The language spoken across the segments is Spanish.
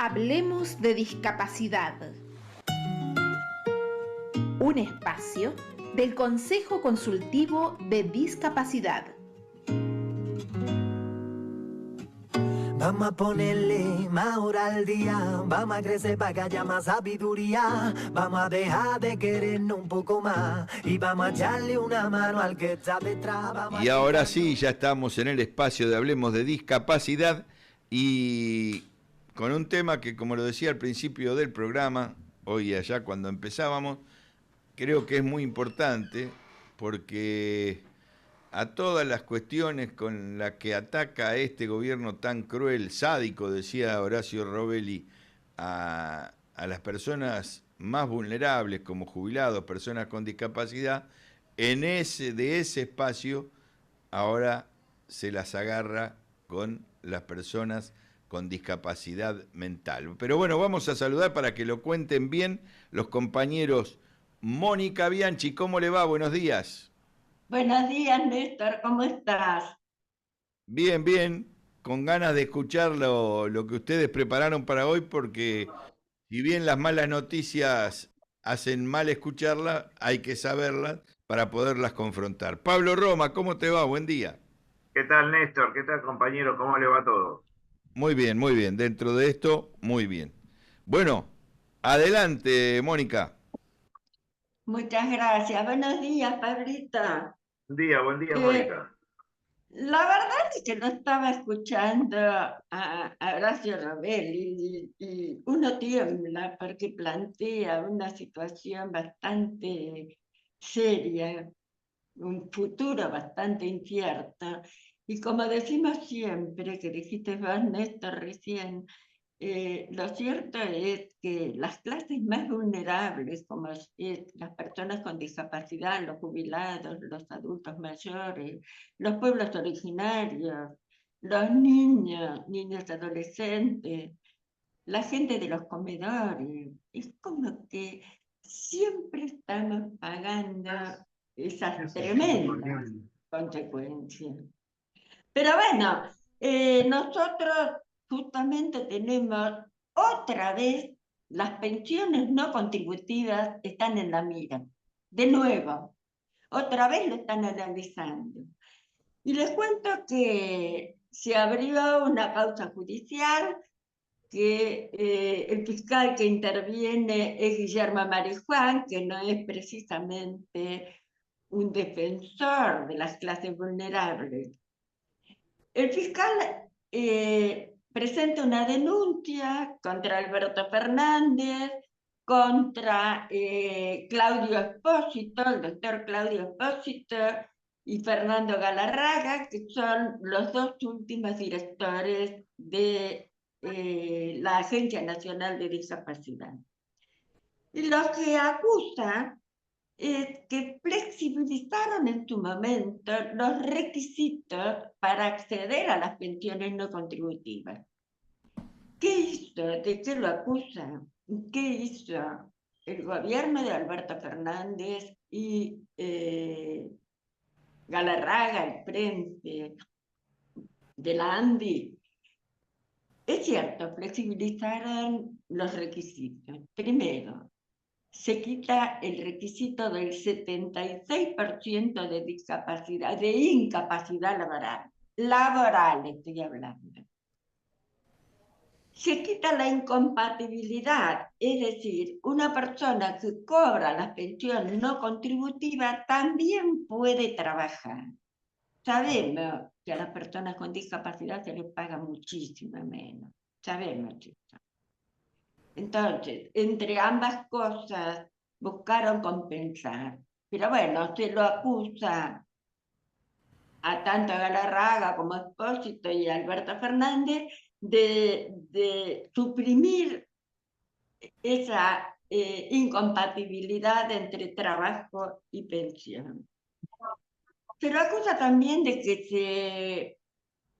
Hablemos de discapacidad. Un espacio del Consejo Consultivo de Discapacidad. Vamos a ponerle más hora al día, vamos a crecer para que haya más sabiduría, vamos a dejar de querernos un poco más y vamos a echarle una mano al que está detrás. Y ahora sí, ya estamos en el espacio de Hablemos de Discapacidad y con un tema que, como lo decía al principio del programa, hoy y allá cuando empezábamos, creo que es muy importante porque a todas las cuestiones con las que ataca a este gobierno tan cruel, sádico, decía Horacio Robelli, a las personas más vulnerables como jubilados, personas con discapacidad, de ese espacio ahora se las agarra con las personas con discapacidad mental. Pero bueno, vamos a saludar para que lo cuenten bien los compañeros. Mónica Bianchi, ¿cómo le va? Buenos días. Buenos días, Néstor, ¿cómo estás? Bien, bien, con ganas de escuchar lo que ustedes prepararon para hoy, porque si bien las malas noticias hacen mal escucharlas, hay que saberlas para poderlas confrontar. Pablo Roma, ¿cómo te va? Buen día. ¿Qué tal, Néstor? ¿Qué tal, compañero? ¿Cómo le va todo? Muy bien, dentro de esto, muy bien. Bueno, adelante, Mónica. Muchas gracias. Buenos días, Pablita. Buen día, Eh, Mónica. la verdad es que no estaba escuchando a Horacio Robelli y uno tiembla porque plantea una situación bastante seria, un futuro bastante incierto. Y como decimos siempre, que dijiste vos, Néstor, recién, lo cierto es que las clases más vulnerables, como las personas con discapacidad, los jubilados, los adultos mayores, los pueblos originarios, los niños adolescentes, la gente de los comedores, es como que siempre estamos pagando esas tremendas consecuencias. Pero bueno, nosotros justamente tenemos otra vez las pensiones no contributivas están en la mira. De nuevo, otra vez lo están analizando. Y les cuento que se abrió una causa judicial, que el fiscal que interviene es Guillermo Marijuán, que no es precisamente un defensor de las clases vulnerables. El fiscal presenta una denuncia contra Alberto Fernández, contra Claudio Espósito, el doctor Claudio Espósito y Fernando Galarraga, que son los dos últimos directores de la Agencia Nacional de Discapacidad. Y los que acusan que flexibilizaron en su momento los requisitos para acceder a las pensiones no contributivas. ¿Qué hizo? ¿De qué lo acusan? ¿Qué hizo el gobierno de Alberto Fernández y Galarraga, el frente de la ANDI? Es cierto, flexibilizaron los requisitos. Primero, se quita el requisito del 76% de discapacidad, de incapacidad laboral. Laboral estoy hablando. Se quita la incompatibilidad, es decir, una persona que cobra las pensiones no contributivas también puede trabajar. Sabemos que a las personas con discapacidad se les paga muchísimo menos. Sabemos esto. Entonces, entre ambas cosas buscaron compensar. Pero bueno, se lo acusa a tanto Galarraga como Espósito y Alberto Fernández de suprimir esa incompatibilidad entre trabajo y pensión. Se lo acusa también de que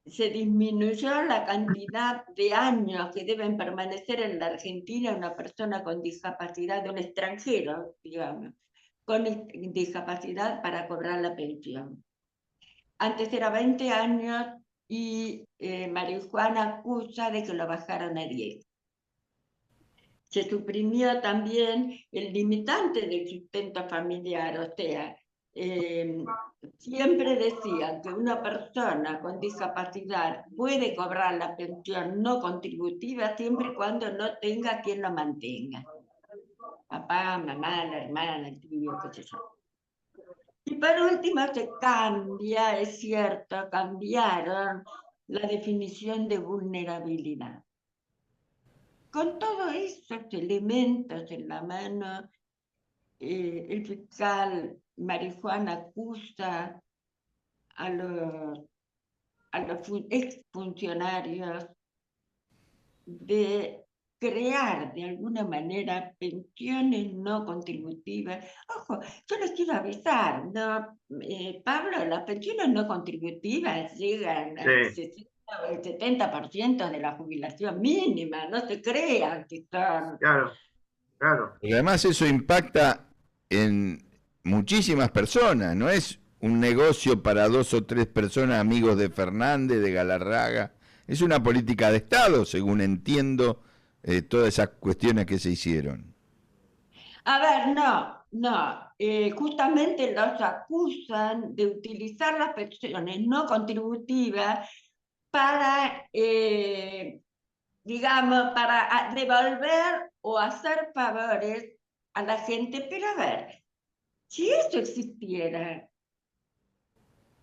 se disminuyó la cantidad de años que deben permanecer en la Argentina una persona con discapacidad, de un extranjero, digamos, con discapacidad para cobrar la pensión. Antes era 20 años y Marijuana acusa de que lo bajaron a 10. se suprimió también el limitante del sustento familiar, o sea, siempre decían que una persona con discapacidad puede cobrar la pensión no contributiva siempre y cuando no tenga quien lo mantenga. Papá, mamá, la hermana, el tío, qué sé yo. Y por último se cambia, es cierto, cambiaron la definición de vulnerabilidad. Con todos esos elementos en la mano, el fiscal Marijuán acusa a los exfuncionarios de crear de alguna manera pensiones no contributivas. Ojo, yo les quiero avisar, ¿no? Pablo, las pensiones no contributivas llegan al 60 o el 70% de la jubilación mínima, no se crean que son... Claro, claro. Y además eso impacta en muchísimas personas, no es un negocio para 2 o 3 personas amigos de Fernández, de Galarraga, es una política de Estado, según entiendo todas esas cuestiones que se hicieron. A ver, no. Justamente los acusan de utilizar las pensiones no contributivas para, digamos, para devolver o hacer favores a la gente. Pero a ver, si eso existiera,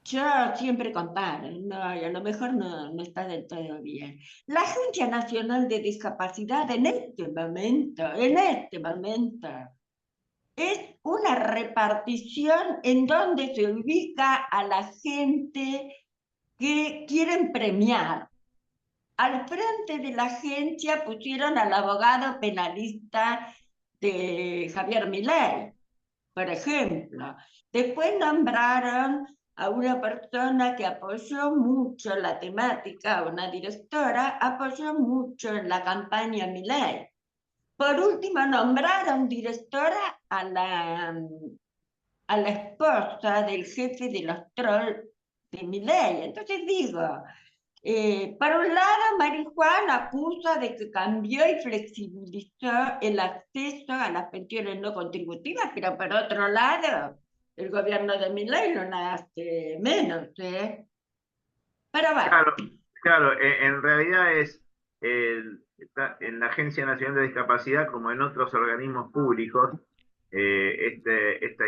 yo siempre comparo, no, y a lo mejor no está del todo bien. La Agencia Nacional de Discapacidad en este momento, es una repartición en donde se ubica a la gente que quieren premiar. Al frente de la agencia pusieron al abogado penalista de Javier Milei, por ejemplo. Después nombraron a una persona que apoyó mucho la temática, una directora, apoyó mucho en la campaña Milei. Por último, nombraron directora a la esposa del jefe de los trolls de Milei. Entonces digo, por un lado, Marijuán acusa de que cambió y flexibilizó el acceso a las pensiones no contributivas, pero por otro lado, el gobierno de Milei no hace menos, ¿eh? Pero bueno. Claro, claro, en realidad en la Agencia Nacional de Discapacidad, como en otros organismos públicos, esta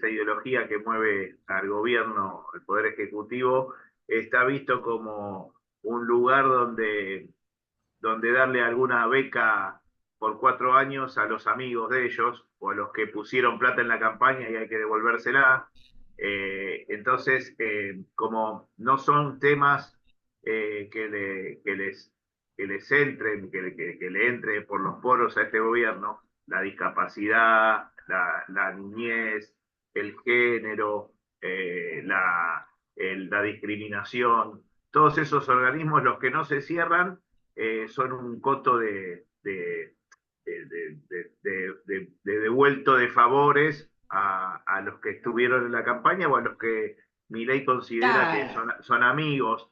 ideología que mueve al gobierno, el Poder Ejecutivo, está visto como un lugar donde darle alguna beca por 4 años a los amigos de ellos o a los que pusieron plata en la campaña y hay que devolvérsela. Entonces, como no son temas que les entren, que le entre por los poros a este gobierno, la discapacidad, la niñez, el género, la discriminación, todos esos organismos, los que no se cierran, son un coto de devuelto de favores a los que estuvieron en la campaña o a los que Milei considera que son amigos.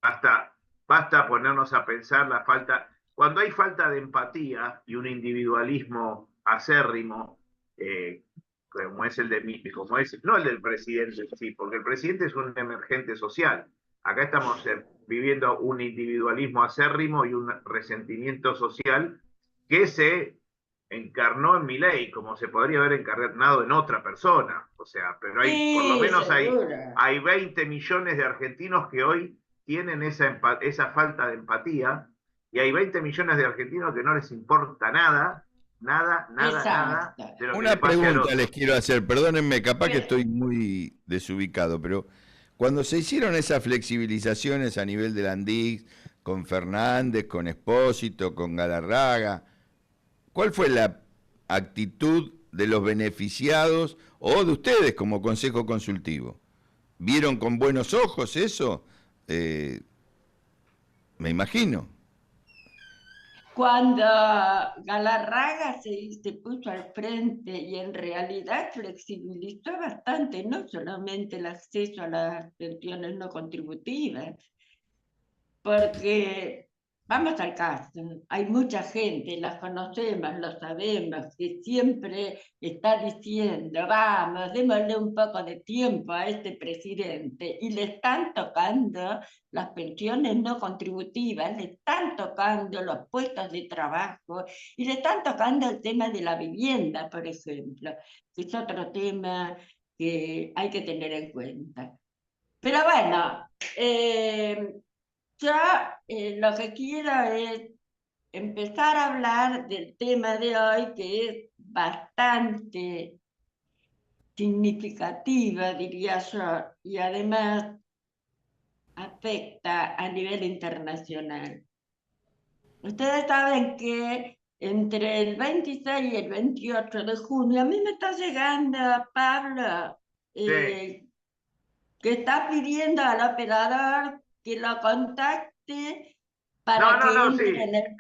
Basta ponernos a pensar la falta, cuando hay falta de empatía y un individualismo acérrimo, como es el de mí, como es, no el del presidente, sí, porque el presidente es un emergente social. Acá estamos viviendo un individualismo acérrimo y un resentimiento social que se encarnó en Milei, como se podría haber encarnado en otra persona. O sea, pero hay, por lo menos hay 20 millones de argentinos que hoy tienen esa falta de empatía, y hay 20 millones de argentinos que no les importa nada de lo que Una le pase al pregunta otro. les quiero hacer, perdónenme, capaz que estoy muy desubicado, pero cuando se hicieron esas flexibilizaciones a nivel de la ANDIS, con Fernández, con Espósito, con Galarraga, ¿cuál fue la actitud de los beneficiados o de ustedes como Consejo Consultivo? ¿Vieron con buenos ojos eso? Me imagino. Cuando Galarraga se puso al frente y en realidad flexibilizó bastante, no solamente el acceso a las pensiones no contributivas, porque vamos al caso. Hay mucha gente, las conocemos, lo sabemos, que siempre está diciendo, vamos, démosle un poco de tiempo a este presidente. Y le están tocando las pensiones no contributivas, le están tocando los puestos de trabajo y le están tocando el tema de la vivienda, por ejemplo, que es otro tema que hay que tener en cuenta. Pero bueno, yo lo que quiero es empezar a hablar del tema de hoy, que es bastante significativa, diría yo, y además afecta a nivel internacional. Ustedes saben que entre el 26 y el 28 de junio, a mí me está llegando, Pablo, Sí. Que está pidiendo al operador que lo contacte para No, que sí. entre en el...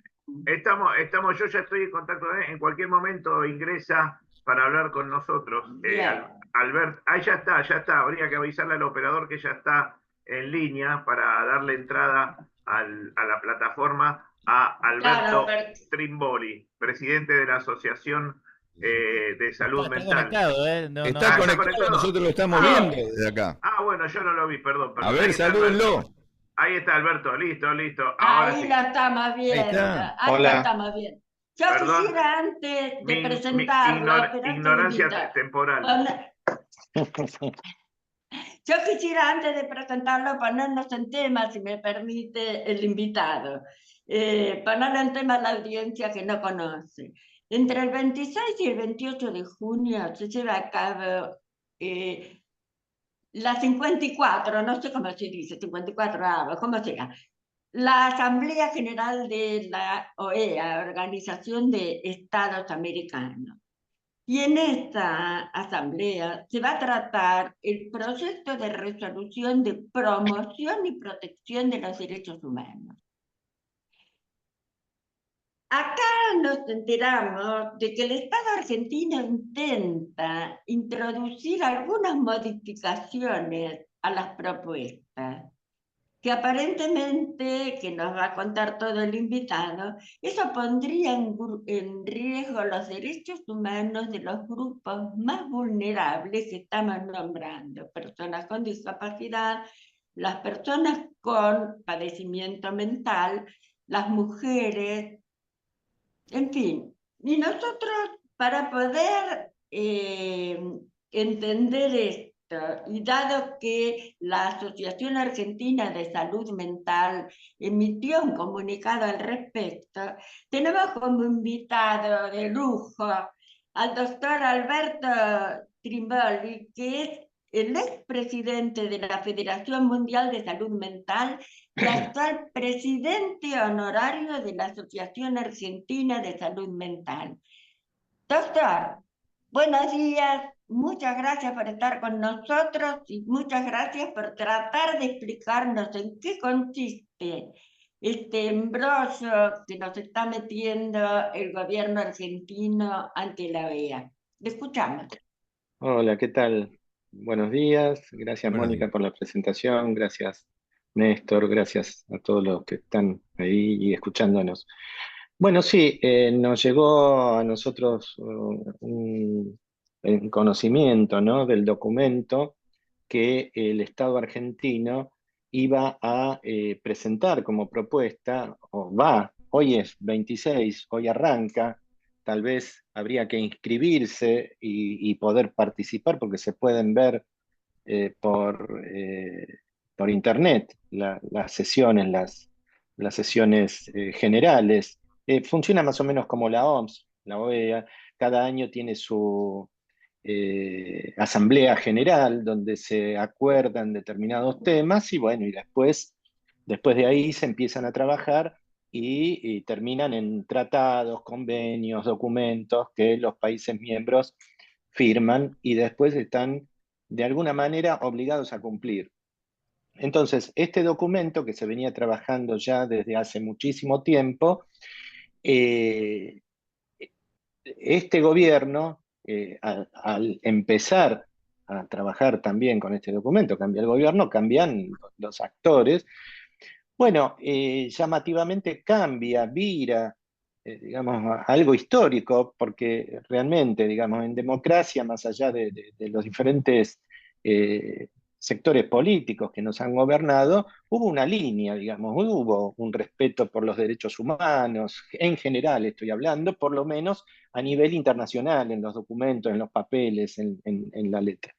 Yo ya estoy en contacto, en cualquier momento ingresa para hablar con nosotros. Bien. Albert, ahí ya está. Habría que avisarle al operador que ya está en línea para darle entrada a la plataforma a Claro, Alberto Trimboli, presidente de la Asociación de Salud Está Mental. conectado, ¿eh? No, Está ¿está conectado, nosotros lo estamos Ah, viendo desde acá. bueno, yo no lo vi, perdón. A ver, Ahí está salúdenlo. Alberto. Ahí está Alberto, listo. Ahora ahí sí. lo estamos Ahí viendo, está. ahí lo Hola. estamos viendo. Yo Perdón, quisiera antes de mi presentarlo, pero antes de ignorancia invitar, temporal. yo quisiera antes de presentarlo ponernos en tema, si me permite el invitado, ponerlo en tema a la audiencia que no conoce. Entre el 26 y el 28 de junio se lleva a cabo la 54, no sé cómo se dice, 54, ¿cómo será? La Asamblea General de la OEA, Organización de Estados Americanos. Y en esta asamblea se va a tratar el proyecto de resolución de promoción y protección de los derechos humanos. Acá nos enteramos de que el Estado argentino intenta introducir algunas modificaciones a las propuestas, que aparentemente, que nos va a contar todo el invitado, eso pondría en riesgo los derechos humanos de los grupos más vulnerables que estamos nombrando: personas con discapacidad, las personas con padecimiento mental, las mujeres, en fin. Y nosotros, para poder entender esto, y dado que la Asociación Argentina de Salud Mental emitió un comunicado al respecto, tenemos como invitado de lujo al doctor Alberto Trimboli, que es el expresidente de la Federación Mundial de Salud Mental y actual presidente honorario de la Asociación Argentina de Salud Mental. Doctor, buenos días, muchas gracias por estar con nosotros y muchas gracias por tratar de explicarnos en qué consiste este embrollo que nos está metiendo el gobierno argentino ante la OEA. Le escuchamos. Hola, ¿qué tal? Buenos días. Gracias, Buenos Mónica, días. por la presentación. Gracias, Néstor. Gracias a todos los que están ahí y escuchándonos. Bueno, sí, nos llegó a nosotros un conocimiento, ¿no?, del documento que el Estado argentino iba a presentar como propuesta, hoy es 26, hoy arranca. Tal vez habría que inscribirse y poder participar, porque se pueden ver por internet las sesiones, las sesiones generales. Funciona más o menos como la OMS, la OEA. Cada año tiene su asamblea general donde se acuerdan determinados temas y bueno, y después de ahí se empiezan a trabajar y terminan en tratados, convenios, documentos que los países miembros firman y después están de alguna manera obligados a cumplir. Entonces, este documento que se venía trabajando ya desde hace muchísimo tiempo, este gobierno, al empezar a trabajar también con este documento, cambia el gobierno, cambian los actores, bueno, llamativamente cambia, vira, digamos, algo histórico, porque realmente, digamos, en democracia, más allá de los diferentes eh, sectores políticos que nos han gobernado, hubo una línea, digamos, hubo un respeto por los derechos humanos, en general estoy hablando, por lo menos a nivel internacional, en los documentos, en los papeles, en la letra.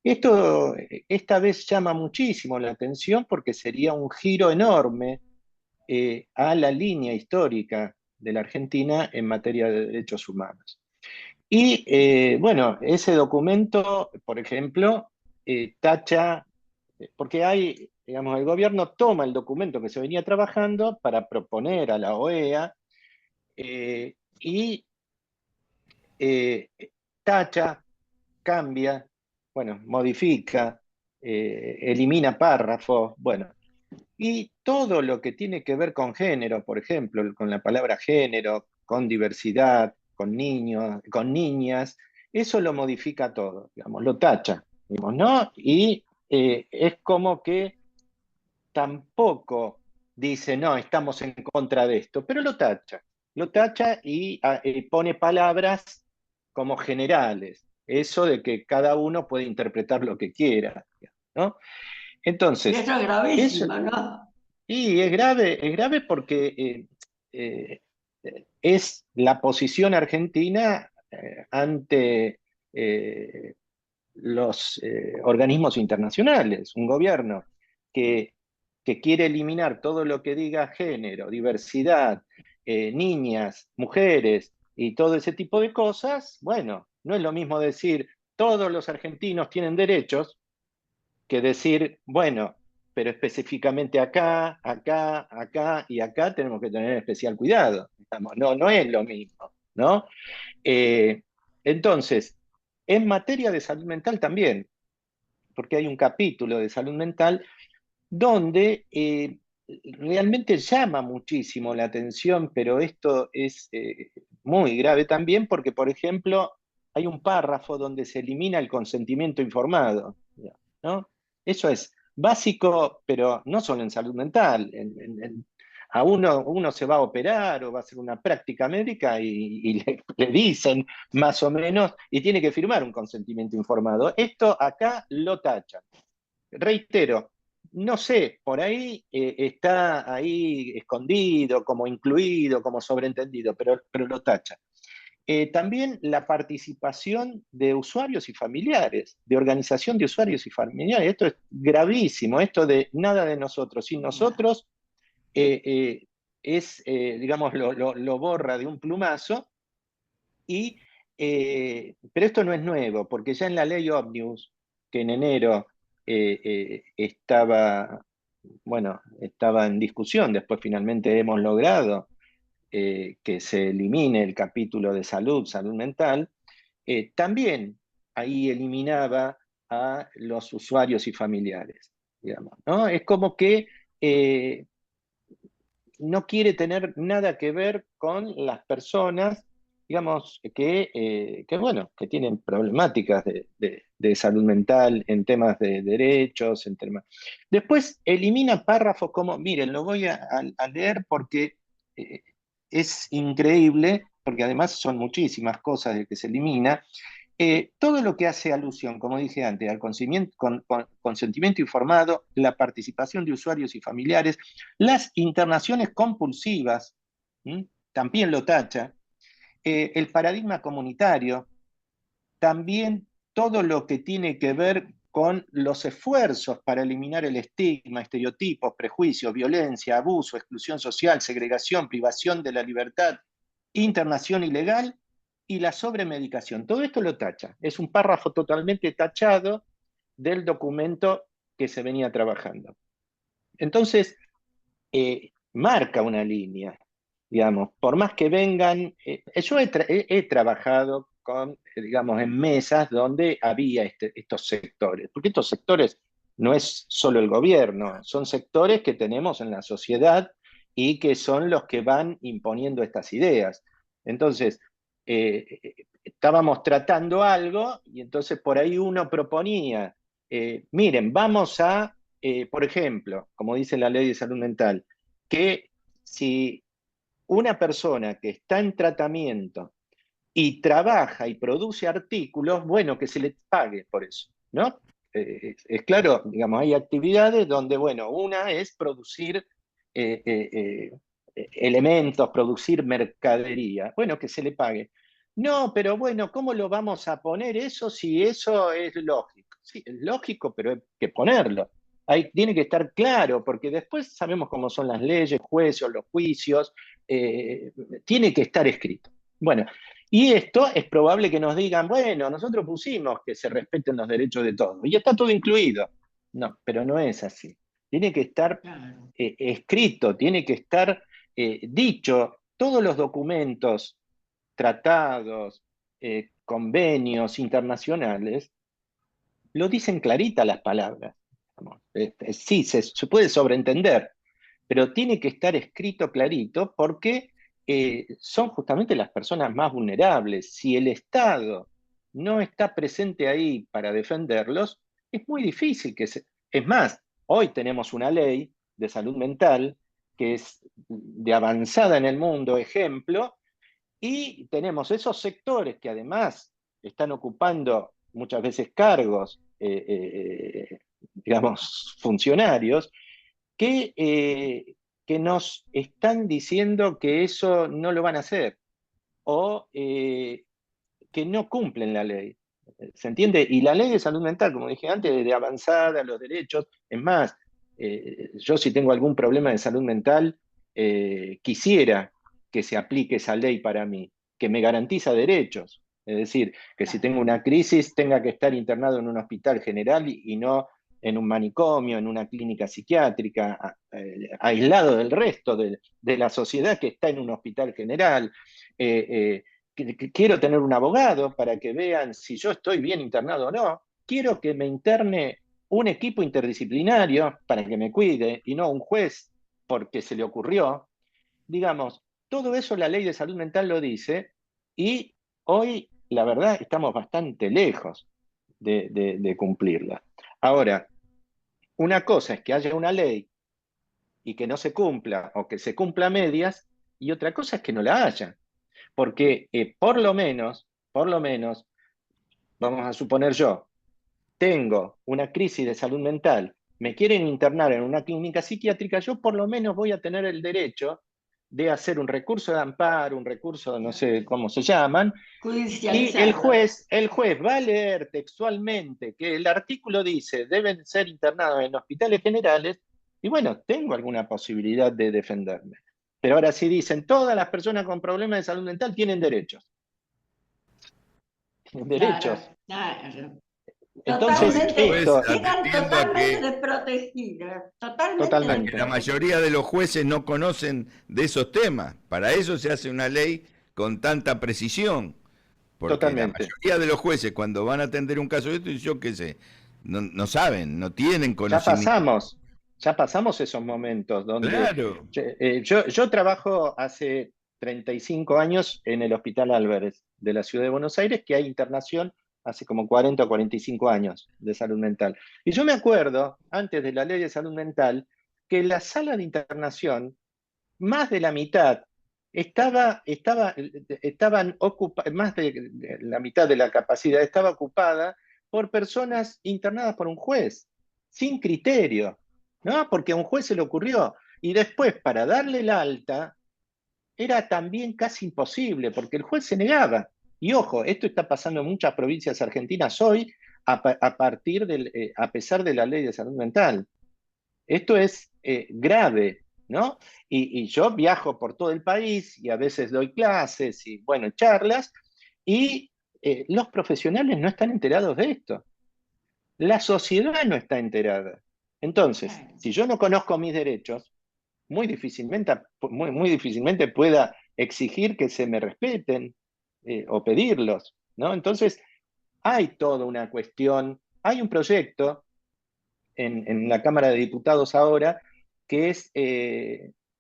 Esto esta vez llama muchísimo la atención porque sería un giro enorme a la línea histórica de la Argentina en materia de derechos humanos. Y bueno, ese documento, por ejemplo, tacha, porque hay, digamos, el gobierno toma el documento que se venía trabajando para proponer a la OEA y eh, tacha, cambia, bueno, modifica, elimina párrafos, bueno, y todo lo que tiene que ver con género, por ejemplo, con la palabra género, con diversidad, con niños, con niñas, eso lo modifica todo, digamos, lo tacha, digamos, ¿no? Y es como que tampoco dice, no, estamos en contra de esto, pero lo tacha y pone palabras como generales, eso de que cada uno puede interpretar lo que quiera, ¿no? Y Entonces, eso es eso, gravísimo, ¿no? y es grave porque es la posición argentina ante los organismos internacionales, un gobierno que, que quiere eliminar todo lo que diga género, diversidad, niñas, mujeres y todo ese tipo de cosas. Bueno, no es lo mismo decir todos los argentinos tienen derechos que decir, bueno, pero específicamente acá, acá, acá y acá tenemos que tener especial cuidado. Digamos, no, no es lo mismo, ¿no? Eh, entonces, en materia de salud mental también, porque hay un capítulo de salud mental donde realmente llama muchísimo la atención, pero esto es muy grave también porque, por ejemplo, hay un párrafo donde se elimina el consentimiento informado, ¿no? Eso es básico, pero no solo en salud mental. A uno se va a operar o va a hacer una práctica médica y le dicen más o menos y tiene que firmar un consentimiento informado. Esto acá lo tachan. Reitero, no sé, por ahí está ahí escondido, como incluido, como sobreentendido, pero lo tacha. También la participación de usuarios y familiares, de organización de usuarios y familiares. Esto es gravísimo, esto de nada de nosotros, sin nosotros, eh, eh, digamos, lo borra de un plumazo. Y, pero esto no es nuevo, porque ya en la ley Omnibus, que en enero estaba, bueno, estaba en discusión, después finalmente hemos logrado que se elimine el capítulo de salud, salud mental, también ahí eliminaba a los usuarios y familiares, digamos, ¿no? Es como que eh, no quiere tener nada que ver con las personas, digamos, bueno, que tienen problemáticas de salud mental en temas de derechos, en temas. Después elimina párrafos como, miren, lo voy a leer porque eh, es increíble, porque además son muchísimas cosas de que se elimina. Todo lo que hace alusión, como dije antes, al consentimiento informado, la participación de usuarios y familiares, las internaciones compulsivas, ¿m? También lo tacha, el paradigma comunitario, también todo lo que tiene que ver con los esfuerzos para eliminar el estigma, estereotipos, prejuicios, violencia, abuso, exclusión social, segregación, privación de la libertad, internación ilegal y la sobremedicación. Todo esto lo tacha. Es un párrafo totalmente tachado del documento que se venía trabajando. Entonces, marca una línea, digamos, por más que vengan, yo he trabajado con, digamos, en mesas donde había estos sectores, porque estos sectores no es solo el gobierno, son sectores que tenemos en la sociedad y que son los que van imponiendo estas ideas. Entonces, estábamos tratando algo y entonces por ahí uno proponía, miren, vamos a por ejemplo, como dice la ley de salud mental, que si una persona que está en tratamiento y trabaja y produce artículos, bueno, que se le pague por eso, ¿no? Es claro, digamos, hay actividades donde, bueno, una es producir eh, eh, elementos, producir mercadería, bueno, que se le pague. No, pero bueno, ¿cómo lo vamos a poner eso si eso es lógico? Sí, es lógico, pero hay que ponerlo. Tiene que estar claro, porque después sabemos cómo son las leyes, juicios, los juicios, tiene que estar escrito. Bueno, y esto es probable que nos digan, bueno, nosotros pusimos que se respeten los derechos de todos, y está todo incluido. No, pero no es así. Tiene que estar Claro. escrito, tiene que estar dicho. Todos los documentos, tratados, convenios internacionales, lo dicen clarita las palabras. Sí, se puede sobreentender, pero tiene que estar escrito clarito porque son justamente las personas más vulnerables. Si el Estado no está presente ahí para defenderlos, es muy difícil que se... Es más, hoy tenemos una ley de salud mental que es de avanzada en el mundo, ejemplo, y tenemos esos sectores que además están ocupando muchas veces cargos, digamos, funcionarios, que nos están diciendo que eso no lo van a hacer o que no cumplen la ley. ¿Se entiende? Y la ley de salud mental, como dije antes, de avanzada, los derechos, es más, yo si tengo algún problema de salud mental, quisiera que se aplique esa ley para mí, que me garantiza derechos. Es decir, que si tengo una crisis tenga que estar internado en un hospital general y no en un manicomio, en una clínica psiquiátrica, aislado del resto de la sociedad que está en un hospital general. Quiero tener un abogado para que vean si yo estoy bien internado o no. Quiero que me interne un equipo interdisciplinario para que me cuide y no un juez porque se le ocurrió. Digamos, todo eso la ley de salud mental lo dice y hoy, la verdad, estamos bastante lejos de cumplirla. Ahora, una cosa es que haya una ley y que no se cumpla o que se cumpla a medias y otra cosa es que no la haya. Porque por lo menos, vamos a suponer yo, tengo una crisis de salud mental, me quieren internar en una clínica psiquiátrica, yo por lo menos voy a tener el derecho de hacer un recurso de amparo, un recurso, no sé cómo se llaman, y Judicializado. el juez va a leer textualmente que el artículo dice deben ser internados en hospitales generales, y bueno, tengo alguna posibilidad de defenderme. Pero ahora sí dicen, todas las personas con problemas de salud mental tienen derechos. Tienen Claro, derechos. claro. No, y Entonces, Totalmente, después esto, quedan atiendo totalmente desprotegidas, totalmente que totalmente, la mayoría de los jueces no conocen de esos temas. Para eso se hace una ley con tanta precisión. Porque la totalmente. mayoría de los jueces, cuando van a atender un caso de esto, yo qué sé, no saben, no tienen Ya conocimiento. pasamos, ya pasamos esos momentos donde Claro. yo trabajo hace 35 años en el Hospital Álvarez de la Ciudad de Buenos Aires, que hay internación hace como 40 o 45 años de salud mental. Y yo me acuerdo, antes de la ley de salud mental, que la sala de internación, más de la mitad, estaban ocupadas, más de la mitad de la capacidad estaba ocupada por personas internadas por un juez, sin criterio, ¿no? Porque a un juez se le ocurrió. Y después, para darle el alta, era también casi imposible, porque el juez se negaba. Y ojo, esto está pasando en muchas provincias argentinas hoy, a pesar de la ley de salud mental. Esto es grave, ¿no? Y yo viajo por todo el país y a veces doy clases y, bueno, charlas, y los profesionales no están enterados de esto. La sociedad no está enterada. Entonces, claro. si yo no conozco mis derechos, muy difícilmente pueda exigir que se me respeten o pedirlos, ¿no? Entonces, hay toda una cuestión, hay un proyecto en la Cámara de Diputados ahora, que es,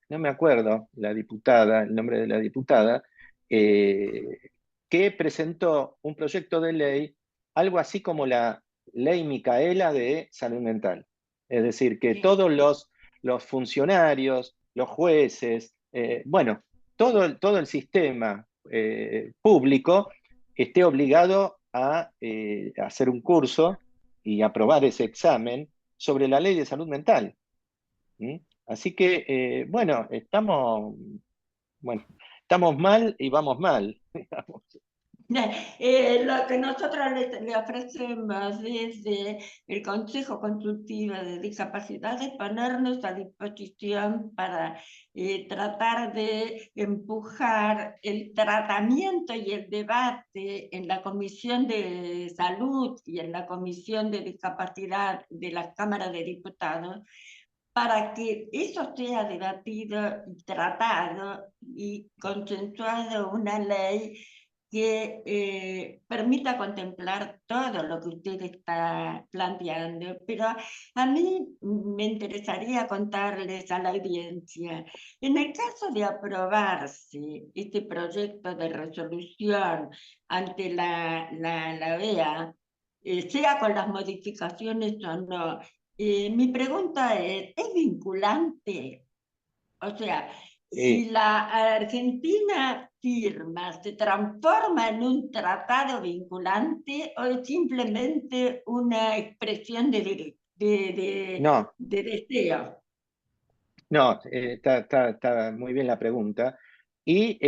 no me acuerdo la diputada, el nombre de la diputada, que presentó un proyecto de ley, algo así como la ley Micaela de salud mental. Es decir, que Sí. todos los funcionarios, los jueces, bueno, todo el sistema público esté obligado a hacer un curso y aprobar ese examen sobre la ley de salud mental. ¿Mm? Así que, bueno, estamos mal y vamos mal. Digamos. Lo que nosotros le ofrecemos desde el Consejo Consultivo de Discapacidad es ponernos a disposición para tratar de empujar el tratamiento y el debate en la Comisión de Salud y en la Comisión de Discapacidad de la Cámara de Diputados, para que eso sea debatido y tratado y consensuado una ley que permita contemplar todo lo que usted está planteando. Pero a mí me interesaría contarles a la audiencia, en el caso de aprobarse este proyecto de resolución ante la OEA, sea con las modificaciones o no, mi pregunta ¿es vinculante? O sea, si Eh, la Argentina firma, ¿se transforma en un tratado vinculante o es simplemente una expresión no, de deseo? no, está muy bien la pregunta. Y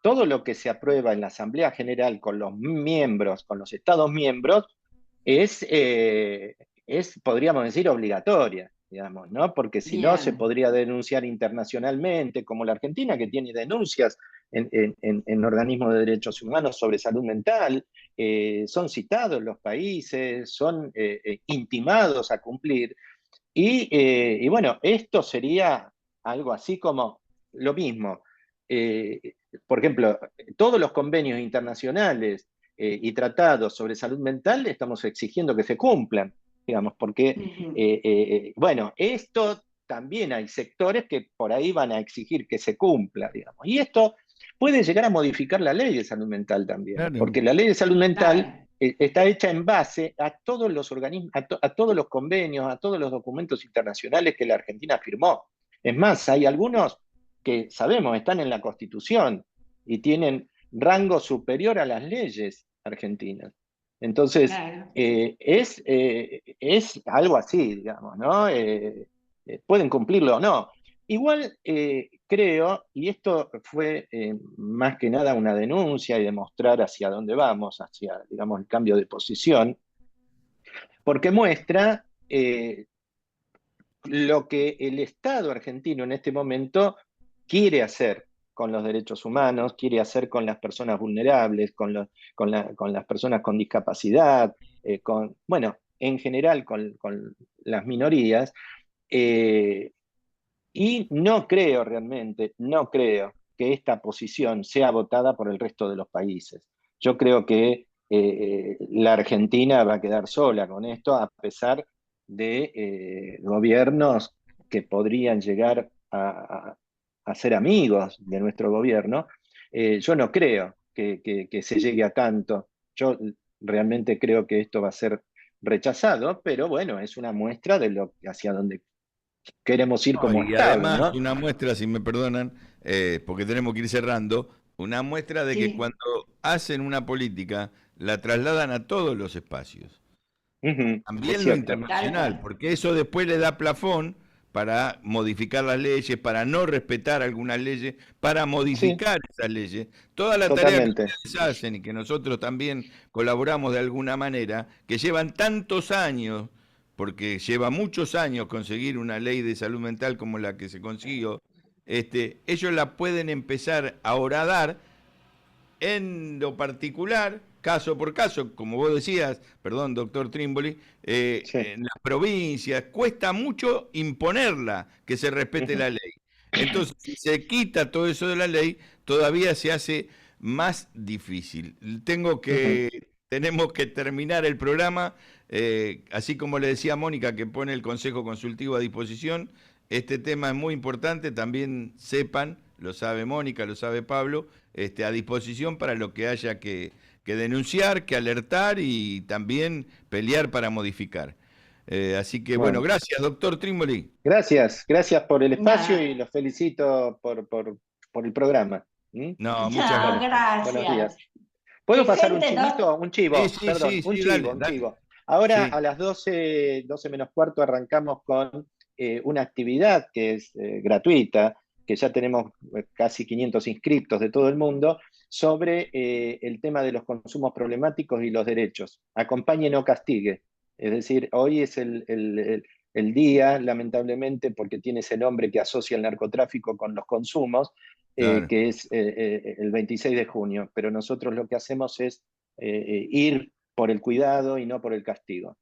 todo lo que se aprueba en la Asamblea General con los miembros, con los Estados miembros, podríamos decir, obligatoria, digamos, ¿no? Porque si no, se Bien, podría denunciar internacionalmente, como la Argentina, que tiene denuncias en organismos de derechos humanos sobre salud mental, son citados los países, son intimados a cumplir. Y bueno, esto sería algo así como lo mismo. Eh, por ejemplo, todos los convenios internacionales y tratados sobre salud mental estamos exigiendo que se cumplan, digamos, porque, ujú, bueno, esto también hay sectores que por ahí van a exigir que se cumpla, digamos. Y esto puede llegar a modificar la ley de salud mental también, Claro. porque la ley de salud mental claro, está hecha en base a todos los organismos, a todos los convenios, a todos los documentos internacionales que la Argentina firmó. Es más, hay algunos que sabemos están en la Constitución y tienen rango superior a las leyes argentinas. Entonces, claro. es algo así, digamos, ¿no? Pueden cumplirlo o no. Igual creo, y esto fue más que nada una denuncia y demostrar hacia dónde vamos, hacia, digamos, el cambio de posición, porque muestra lo que el Estado argentino en este momento quiere hacer con los derechos humanos, quiere hacer con las personas vulnerables, con las personas con discapacidad, bueno, en general con las minorías. eh, y no creo realmente, no creo que esta posición sea votada por el resto de los países. Yo creo que la Argentina va a quedar sola con esto, a pesar de gobiernos que podrían llegar a ser amigos de nuestro gobierno. Yo no creo que se llegue a tanto. Yo realmente creo que esto va a ser rechazado, pero bueno, es una muestra de hacia dónde queremos ir No, como y Estado, además, ¿no? una muestra, si me perdonan, porque tenemos que ir cerrando, una muestra de que Sí, cuando hacen una política, la trasladan a todos los espacios, Ujú, es también lo cierto. tal internacional, cual. porque eso después le da plafón para modificar las leyes, para no respetar algunas leyes, para Sí, modificar esas leyes. Toda la tarea que totalmente. ustedes hacen y que nosotros también colaboramos de alguna manera, que llevan tantos años, porque lleva muchos años conseguir una ley de salud mental como la que se consiguió, ellos la pueden empezar ahora a dar en lo particular, caso por caso, como vos decías, perdón, doctor Trimboli, Sí. en las provincias, cuesta mucho imponerla, que se respete Ujú, la ley. Entonces, si se quita todo eso de la ley, todavía se hace más difícil. ujú. Tenemos que terminar el programa, así como le decía Mónica, que pone el Consejo Consultivo a disposición. Este tema es muy importante, también sepan, lo sabe Mónica, lo sabe Pablo, a disposición para lo que haya que denunciar, que alertar y también pelear para modificar. Así que bueno, gracias, doctor Trímboli. Gracias por el espacio No, y los felicito por el programa. ¿Mm? No, muchas no, gracias. Buenos gracias. días. ¿Puedo Y pasar un gente, no, chivito? Un chivo, Sí, perdón, sí, un sí, chivo, dale, un dale. chivo. Ahora Sí, a las 12 menos cuarto arrancamos con una actividad que es gratuita, que ya tenemos casi 500 inscriptos de todo el mundo, sobre el tema de los consumos problemáticos y los derechos. Acompañe, no castigue. Es decir, hoy es el día, lamentablemente, porque tiene ese nombre que asocia el narcotráfico con los consumos, claro. que es el 26 de junio, pero nosotros lo que hacemos es ir por el cuidado y no por el castigo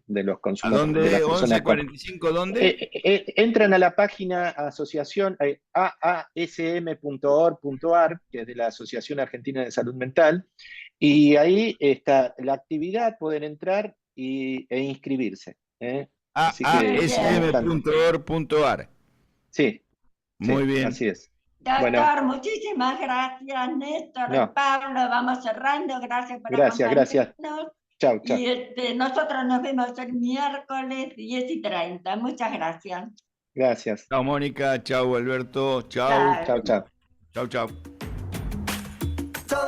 de los ¿A consumos de dónde? las personas con... 11:45, ¿dónde? Entran a la página asociación aasm.org.ar, que es de la Asociación Argentina de Salud Mental, y ahí está la actividad, pueden entrar e inscribirse. Así que muy bien. están... aasm.org.ar. Sí, Muy sí, bien. así es. Bueno, Doctor, muchísimas gracias, Néstor y no, Pablo. Vamos cerrando. Gracias por gracias. acompañarnos. Chau, chau. Y nosotros nos vemos el miércoles 10:30. Muchas gracias. Gracias. Chao, Mónica. Chao, Alberto. Chao. Chao. Chau, chau. Chao, chao.